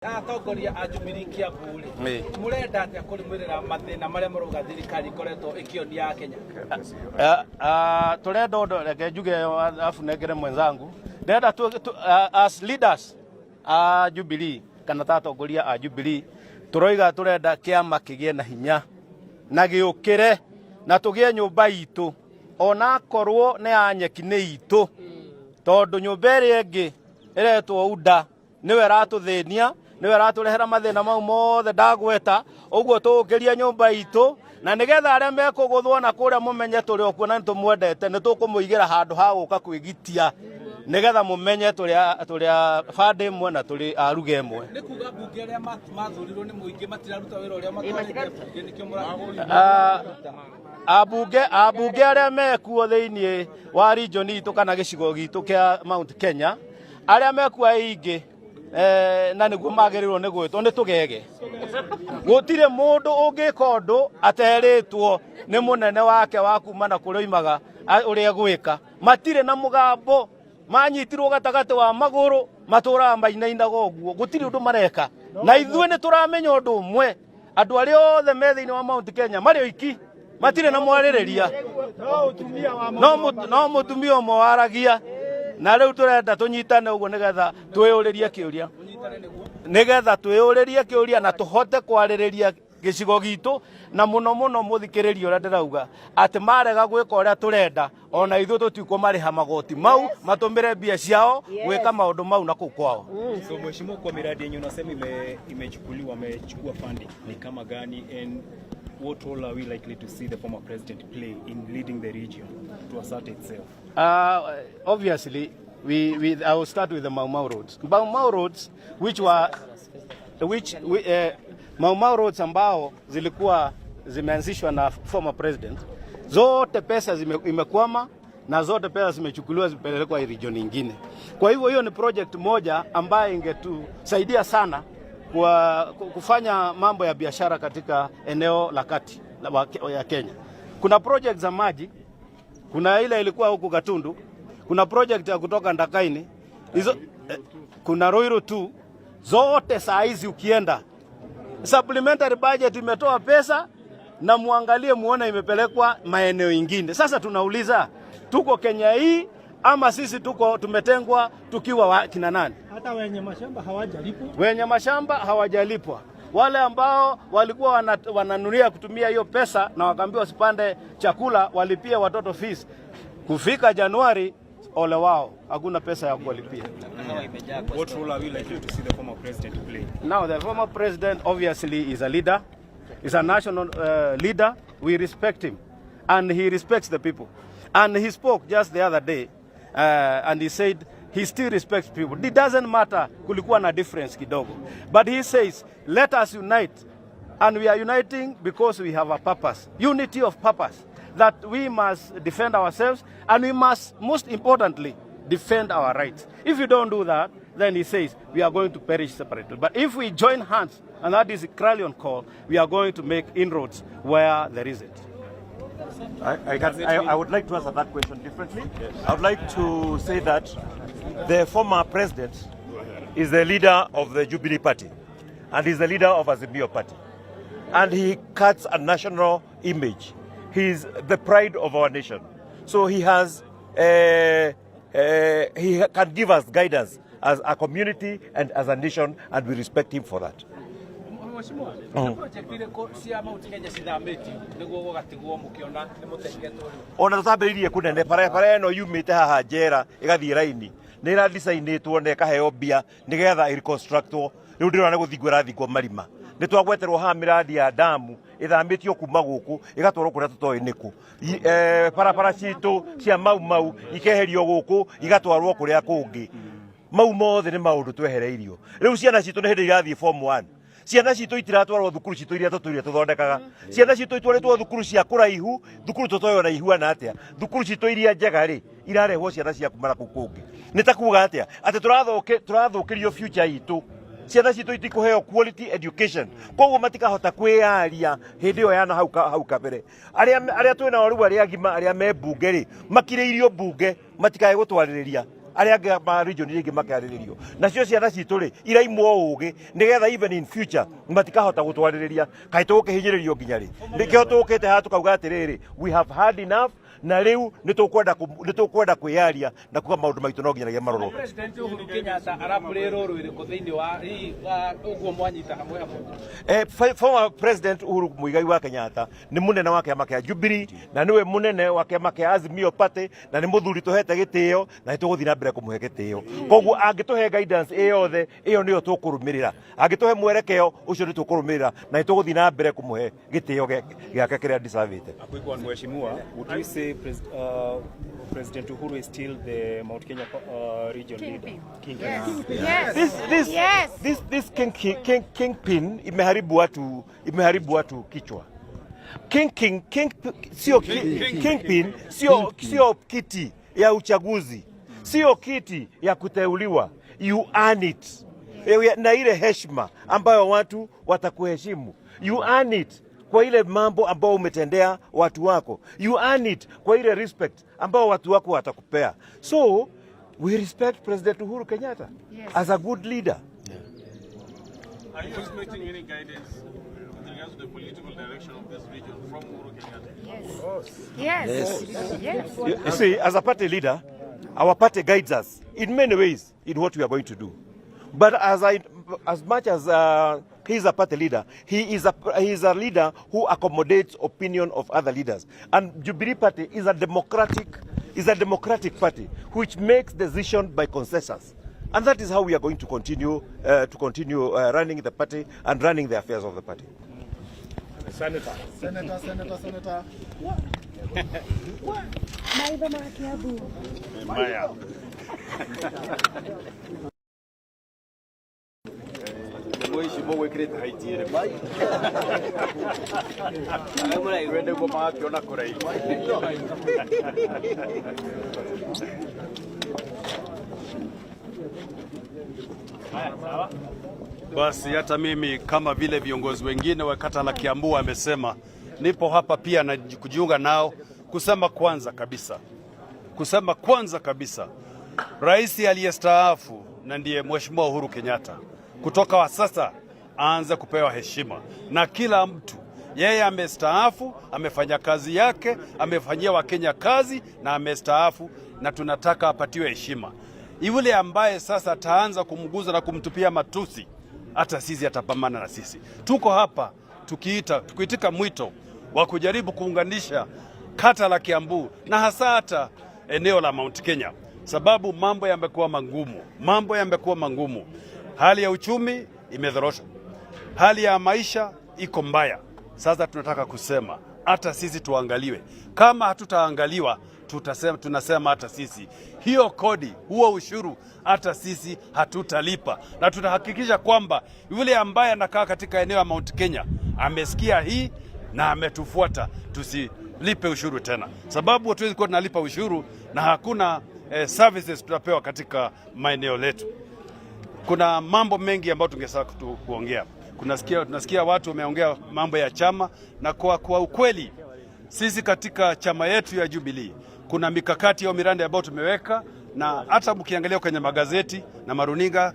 Atongoria a Jubilee Kiambu murenda atia kurimirira mathina maria maruga thirikari koretwo ikionia Kenya. Turenda ndo reke njuge afu negere mwenzangu ndenda as leaders a Jubilee kana atongoria a Jubilee turoiga turenda kiama kigie na hinya na giukire na tugie nyumba itu ona korwo ne anyeki ne itu tondu nyumba iri ingi iretwo UDA niwe ratuthenia niwe raturehera mathina mau mothe ndagweta uguo tukiria nyumba itu na nigetha aria mekuguthwo na kuria mumenye turi okuo na nitumwendete nitukumuigira handu ha guka kwigitia nigetha mumenye turia bande imwe na turi aruge imwe ni kuga bunge aria mathurirwo ni muingi matiraruta wira uria matwarite bunge nikio muraguri abunge aria mekuo thiini wa region itu kana gicigo gitu kia Mount Kenya aria mekuo aingi na niguo magirirwo ni gwitwo ni tugege gutire mundu ungika undu ateritwo ni munene wake wa kumana kuria imaga uria gwika matire na mugambo manyitirwo gatagati wa maguru matura mainainaga uguo gutire undu mareka na ithue ni turamenya undu umwe andu aria othe me thiini wa Mount Kenya mari oiki matire na mwaririria no mutumia umwe waragia na riu turenda tunyitane uguo nigetha twiyuririe kiuria na tuhote kwaririria gicigo gitu na muno muthikiririo uria ndirauga ati marega gwika uria turenda ona ithu tutikwo mariha magoti mau matumire mbia ciao gwika maundu mau na kuu kwao. So mheshimiwa, kwa miradi yenyu unasema imechukua funding ni kama gani, and what role are we likely to see the former president play in leading the region to assert itself? Obviously, I will start with the Mau roads. Mau roads, Mau roads ambao zilikuwa zimeanzishwa na former president, zote pesa imekwama na zote pesa zimechukuliwa zipelekwa region nyingine. Kwa hivyo hiyo ni project moja ambayo ingetusaidia sana kwa kufanya mambo ya biashara katika eneo la kati ya Kenya. Kuna project za maji, kuna ile ilikuwa huku Gatundu, kuna project ya kutoka Ndakaini, hizo kuna Ruiru 2, zote saa hizi ukienda supplementary budget imetoa pesa na muangalie muone imepelekwa maeneo mengine. Sasa tunauliza tuko Kenya hii ama sisi tumetengwa tukiwa kina nani? Hata wenye mashamba hawajalipwa. Wenye mashamba hawajalipwa. Wale ambao walikuwa wananuria kutumia hiyo pesa na wakaambiwa wasipande chakula walipia watoto fees. Kufika Januari ole wao hakuna pesa ya kulipia. What role are we likely to see the former president play? Now the former president obviously is a leader. He's a national leader. We respect him and he respects the people. And he spoke just the other day and he said he still respects people. It doesn't matter kulikuwa na difference kidogo. But he says let us unite, and we are uniting because we have a purpose. Unity of purpose. That we must defend ourselves and we must, most importantly, defend our rights. If you don't do that, then he says we are going to perish separately. But if we join hands, and that is a Kralion call, we are going to make inroads where there isn't. I would like to answer that question differently. Yes. I would like to say that the former president is the leader of the Jubilee Party and is the leader of Azimio Party. And he cuts a national image. He is the pride of our nation. So he has, he can give us guidance as a community and as a nation, and we respect him for that. Ona tutambiririe kunene para eno yumite haha njera igathie raini ni ra design-itwo na ikaheo bia nigetha reconstructwo riu ndirona guthingwa thingwo marima ni twagweterwo ha miradi ya damu ithamitio kuma guku igatwarwo kuria tutoi niku para citu cia mau ikeherio guku igatwarwo kuria kungi mau mothe ni maundu twehereirio riu ciana citu ni hindi irathie form 1 ciana citu itiratwarwo thukuru citu iria tutuire tuthondekaga ciana citu itwaritwo thukuru cia kuraihu thukuru tutoyo na ihuana atia thukuru citu iria njega ri irarehwo ciana cia kumara kukungi ni takuga atia ati turathukirio future itu ciana citu itikuheo quality education koguo matikahota kwiaria hindi yo yana hau kabere aria twina riu aria agima aria me bunge ri makiriirio bunge matikae gutwaririria aria angi ma region ingi makiariririo nacio ciana citu ri iraimwo ugi nigetha even in future matikahota gutwaririria kai tukihinyiririo nginya ri ndikio tukite ha tukauga atiriri we have had enough na riu nitukwenda kwiyaria na kuga maundu maitu no nginyagia maroro. President Uhuru Kenyatta arapurero rwiriko thiini wa uguo mwanyita hamwe hamwe. Former President Uhuru Muigai wa Kenyatta ni munene wa kiama kia Jubilee na niwe munene wa kiama kia Azimio Party na ni muthuri tuhete gitio na nituguthii na mbere kumuhe gitio. Koguo angituhe guidance eyothe iyo niyo tukurumirira, angituhe mwerekeo ucio ni tukurumirira na nituguthii na mbere kumuhe gitio giake kiria deservete. Kwa mheshimiwa, would you say President Uhuru is still the Mount Kenya region leader? This kingpin imeharibu watu kichwa. Kingpin sio kiti ya uchaguzi, sio kiti ya kuteuliwa. You earn it na ile heshima ambayo watu watakuheshimu. You earn it kwa ile mambo ambao umetendea watu wako. You earn it kwa ile respect ambao watu wako watakupea. So we respect President Uhuru Kenyatta as a good leader. Are you expecting any guidance with regards to the political direction of this region from Uhuru Kenyatta? Yes. You see, as a party leader, our party guides us in many ways in what we are going to do. But as much as he is a party leader, he is a leader who accommodates opinion of other leaders. And Jubilee Party is a democratic party which makes decision by consensus. And that is how we are going to continue running the party and running the affairs of the party. Senator. Maya. Mheshimiwa wekirete haitiere bai. Agora irende goma akiona kurai. Basi hata mimi kama vile viongozi wengine wa kata la Kiambu amesema, nipo hapa pia na kujiunga nao kusema kwanza kabisa rais aliyestaafu na ndiye Mheshimiwa Uhuru Kenyatta kutoka wa sasa aanze kupewa heshima na kila mtu. Yeye amestaafu, amefanya kazi yake, amefanyia Wakenya kazi na amestaafu, na tunataka apatiwe heshima. Yule ambaye sasa ataanza kumguza na kumtupia matusi, hata sisi atapambana na sisi. Tuko hapa tukiitika mwito wa kujaribu kuunganisha kata la Kiambu na hasa hata eneo la Mount Kenya, sababu mambo yamekuwa mangumu. Hali ya uchumi imedhorota, hali ya maisha iko mbaya. Sasa tunataka kusema hata sisi tuangaliwe. Kama hatutaangaliwa, tunasema hata sisi hiyo kodi, huo ushuru, hata sisi hatutalipa, na tutahakikisha kwamba yule ambaye anakaa katika eneo la Mount Kenya amesikia hii na ametufuata, tusilipe ushuru tena, sababu hatuwezi kuwa tunalipa ushuru na hakuna services tunapewa katika maeneo letu. Kuna mambo mengi ambayo tungetaka kuongea. Tunasikia watu wameongea mambo ya chama, na kwa ukweli sisi katika chama yetu ya Jubilee kuna mikakati au miranda ambayo tumeweka, na hata mkiangalia kwenye magazeti na maruninga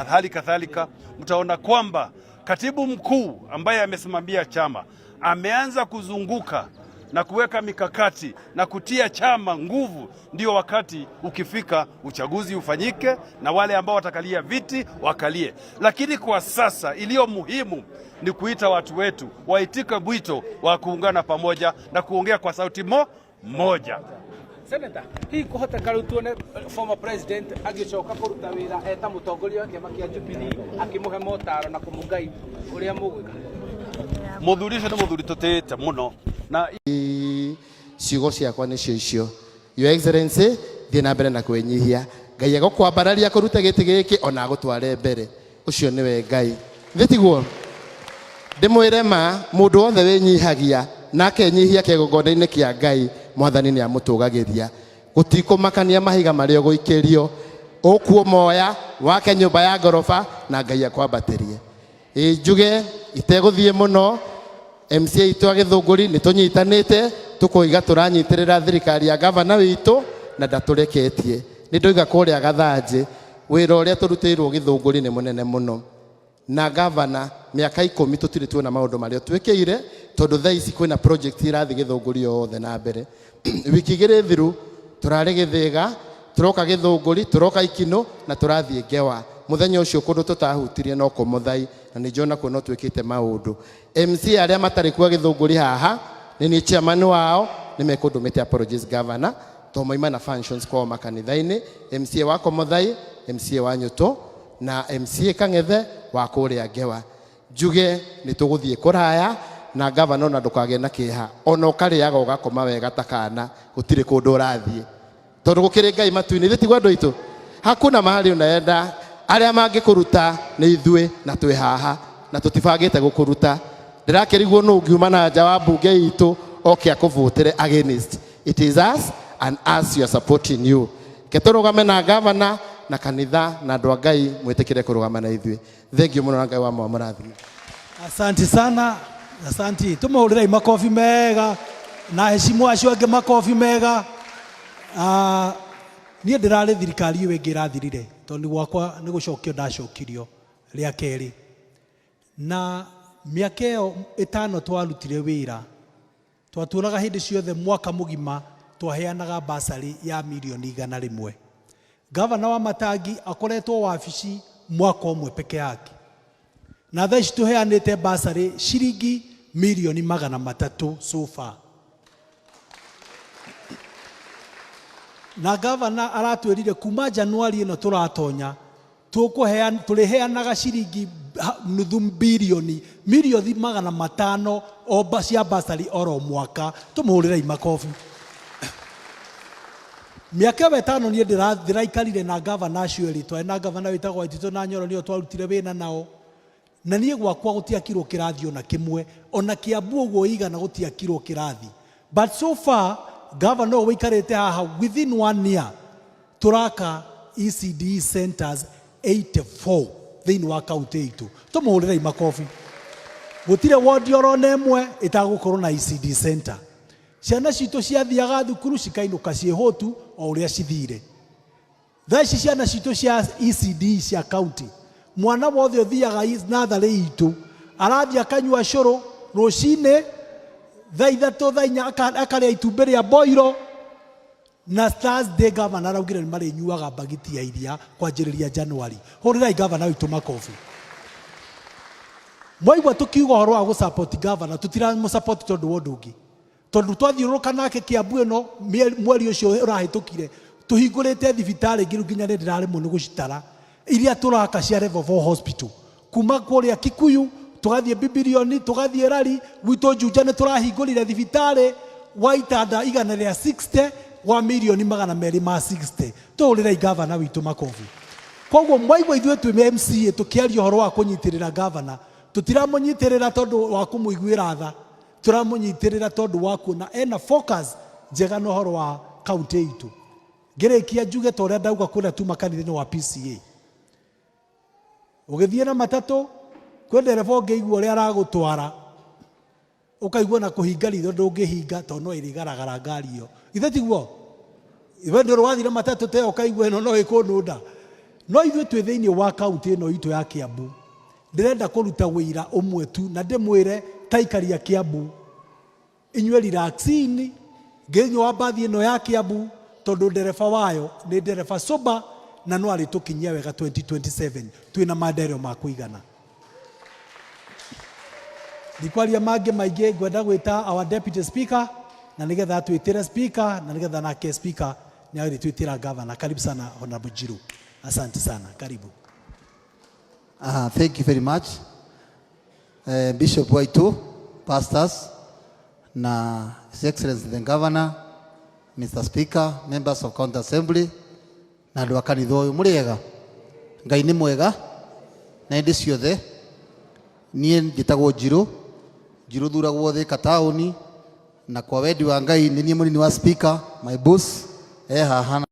hali kadhalika mtaona kwamba katibu mkuu ambaye amesimamia chama ameanza kuzunguka na kuweka mikakati na kutia chama nguvu, ndio wakati ukifika uchaguzi ufanyike na wale ambao watakalia viti wakalie. Lakini kwa sasa iliyo muhimu ni kuita watu wetu waitike mwito wa kuungana pamoja na kuongea kwa sauti moja. Senator, hii kuhota karutuone former president agicoka kuruta wira eta mutongoria wa kiama kia Jubilee akimuhe motaro na kumugai uria mugwika. Muthuri ucio ni muthuri tutite muno na ciugo ciakwa nicio icio. Your Excellency, thie na mbere na kwenyihia. Ngai agokwambararia kuruta giti giki ona gutware mbere. Ucio niwe Ngai. Thitiguo ndimwire ma mundu wothe winyihagia nake nyihia kigongona-ini kia Ngai, Mwathani ni amutugagiria. Gutikumakania mahiga mario guikirio, ukuo moya wake nyumba ya gorofa na Ngai akwambatirie. Njuge iteguthie muno, MCA itu agithunguri ni tunyitanite tukuiga turanyitirira thirikari ya gavana witu na ndatureketie. nĩ ndoiga kũrĩa Gathanjĩ wĩra ũrĩa tũrutĩirwo Gĩthũngũri nĩ mũnene mũno na gavana mĩaka 10 tũtirĩ tuona maũndũ marĩa twĩkĩire tondũ thaa ici kwĩna project irathiĩ Gĩthũngũri yothe na mbere wiki igĩrĩ thiru tũrarĩ Gĩthĩga turoka Gĩthũngũri turoka Ikino na tũrathiĩ Ngewa muthenya ũcio kũndũ tũtahutirie no Kũmũthai na nĩnjona kuo no twĩkĩte maũndũ MC arĩa matarĩ kuo Gĩthũngũri haha nĩ niĩ chairman wao nĩ mekũndũmĩte apologies governor to moima na functions kwa makanitha-inĩ MCA wa Kũmũthai MCA wa Nyũtũ na MCA Kang'ethe wa kũrĩa Ngewa njuge nĩ tũgũthiĩ kũraya na governor na ndũkagĩe na kĩeha ona ũkarĩaga ũgakoma wega takana gũtirĩ kũndũ ũrathiĩ tondũ gũkĩrĩ Ngai matu-inĩ thĩtigwo andũ aitũ hakuna mahali unaenda arĩa mangĩkũruta nĩ ithuĩ na twĩ haha na tũtibangĩte gũkũruta ndĩrakĩrigwo nũ ũngiuma na nja wa mbunge itũ oke akũvũtĩre against it is us and us you are supporting you ketũrũgame na governor na kanitha na andũ a Ngai mwĩtĩkĩre kũrũgama na ithuĩ thengiũ mũno na Ngai wa mũrathime. Asante sana, asante. Tũmahũrĩrai makobi mega na heshimu acio angĩ makobi mega. Niĩ ndĩrarĩ thirikari ĩyo ĩngĩ ĩrathirire tondũ gwakwa nĩ gũcokio ndacokirio rĩa kerĩ na mĩaka ĩyo 5 twarutire wĩra twatũraga hĩndĩ ciothe mwaka mũgima twaheanaga basari ya milioni 100. Gavana wa Matangi akoretwo wabici mwaka ũmwe peke yake na thaa ici tũheanĩte basari shilingi milioni 300 so far. Na gavana aratwĩrire kuma Januari ĩno tũratonya tũrĩheanaga shilingi nuthu bilioni milioni 500 o cia basari oro mwaka. Tũmũhũrĩrai makobi. Miaka 5 niĩ ndĩraikarire na gavana acio erĩ twarĩ na gavana wĩtagwo Waititũ na Nyoro nĩo twarutire wĩra nao na niĩ gwakwa gũtiakirwo kĩrathi ona kĩmwe ona Kiambu ũguo igana gũtiakirwo kĩrathi but so far governor wĩikarĩte haha within 1 year turaka ECD centers 84 thĩinĩ wa kaunti itũ. Tũmũhũrĩrai makobi. Gũtirĩ ward orona ĩmwe ĩtagũkorwo na ECD center. Ciana citũ ciathiaga thukuru cikainũka ciĩhũtu o ũrĩa cithire. Thaa ici ciana citũ cia ECD cia kaunti mwana wothe ũthiaga natharĩ itũ arathiĩ akanyua cũrũ rũcinĩ thaa 3 thaa 4 akarĩa itumbĩ rĩa boiro na Thursday governor araugire nĩ marĩnyuaga bagiti ya iria kwanjĩrĩria January. Hũrĩrai governor witũ makobi. Mwaigua tũkiuga ũhoro wa gũsupport governor tũtiramũsupport tondũ wa ũndũ ũngĩ tondũ twathiũrũrũka nake Kiambu ĩno mweri ũcio ũrahĩtũkire tũhingũrĩte thibitarĩ ngĩrũ nginya nĩ ndĩraremwo nĩ gũcitara iria tũraka cia level 4 hospital kuma kũrĩa Kikuyu tugathiĩ Bibilioni tugathiĩ Rari gwitũ Juja nĩ tũrahingũrire thibitarĩ wa itanda igana rĩa 60 wa milioni 260. Tũhũrĩrai gavana witũ makobi. Koguo mwaigua ithuĩ twĩ MCA tũkĩaria ũhoro wa kũnyitĩrĩra gavana tũtiramũnyitĩrĩra tondũ wa kũmũiguĩra tha tũramũnyitĩrĩra tondũ wa kuona ena focus njega na ũhoro wa kaunti itũ. Ngĩrĩkia njuge ta ũrĩa ndauga kũrĩa tu makanitha-inĩ wa PCA ũgĩthiĩ na matatũ kwĩ ndereba ũngĩigua ũrĩa aragũtwara ũkaigua na kũhinga ritho ndũngĩhinga tondũ no ĩrĩgaragara ngari ĩyo. Ithe tiguo we ndũrĩ wathire matatũ te ũkaigua ĩno no ĩkũnũnda. No ithuĩ twĩ thĩinĩ wa kaunti ĩno itũ ya Kiambu ndĩrenda kũruta wĩra ũmwe tu na ndĩmwĩre taikaria Kiambu inyue relaxini ngĩnyũ wa bathi ĩno ya Kiambu tondũ ndereba wayo nĩ ndereba soba na no arĩtũkinyia wega 2027 twĩna maendeleo ma kũigana. Ndikwaria mangĩ maingĩ ngwenda gwĩta our deputy speaker na nĩgetha twĩtĩre speaker na nĩgetha nake speaker nĩ agĩtwĩtĩra governor. Karibu sana Honorable Jiru. Asante sana. Karibu. Thank you very much. Bishop Waitu, pastors, na His Excellency the Governor, Mr. Speaker, members of County Assembly, na andũ a kanitha ũyũ mũrĩega. Ngai nĩ mwega na hĩndĩ ciothe. Niĩ njĩtagwo Jiru thuragwo Thika taũni na kwa wendi wa Ngai nĩ niĩ mũnini wa speaker, my boss haha.